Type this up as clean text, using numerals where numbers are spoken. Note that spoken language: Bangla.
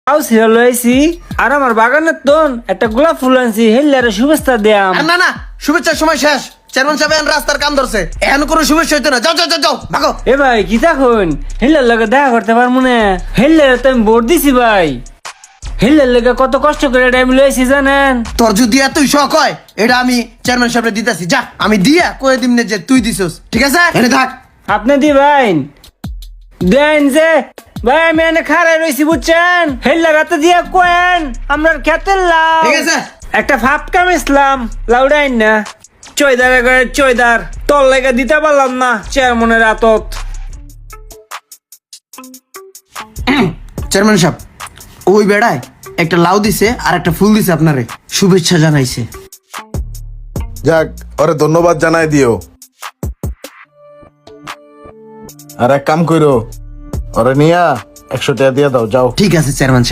আও ছিড়া লইছি আর আমার বাগানের তোন একটা গোলাপ ফুল আনছি হেল্লারে শুভেচ্ছা দিয়াম। না না শুভেচ্ছার সময় শেষ। চেয়ারম্যান সাহেব এখন রাস্তার কাম ধরছে, এখন কোনো শুভেচ্ছা হইতো না। যাও যাও যাও যাও ভাগো। এ ভাই কি তখন হেল্লার লগে দেখা করতে পারবো না? হেল্লারে তো আমি ভোট দিছি ভাই। হেল্লার লগে কত কষ্ট করে টাইম লইছি জানেন? তোর যদি এতই শখ হয় এটা আমি চেয়ারম্যান সাহেবরে দিতেছি। যা আমি দিয়া কয়ে দিম না যে তুই দিছস, ঠিক আছে? এনে থাক। আপনি দিবেন দেন যে ভাই আমি এনে খাড়াই রইছি বুঝছেন। হেল্লার হাতে দিয়া কোয়েন আমরা খেতের লাউ। ঠিক আছে। একটা ফাপ কামিছলাম লাউডাইন না চয়দারে করে চয়দার তোর লেগে দিতে পারলাম না চেয়ারম্যানের আতত। চেয়ারম্যান সাহেব ওই বেড়ায় একটা লাউ দিছে আর একটা ফুল দিছে, আপনারে শুভেচ্ছা জানাইছে। যাক, ওরে ধন্যবাদ জানাই দিও। আর এক কাম কইরো, ওরে নিয়া 100 টাকা দিয়ে দাও, যাও। ঠিক আছে চেয়ারম্যান সাহেব।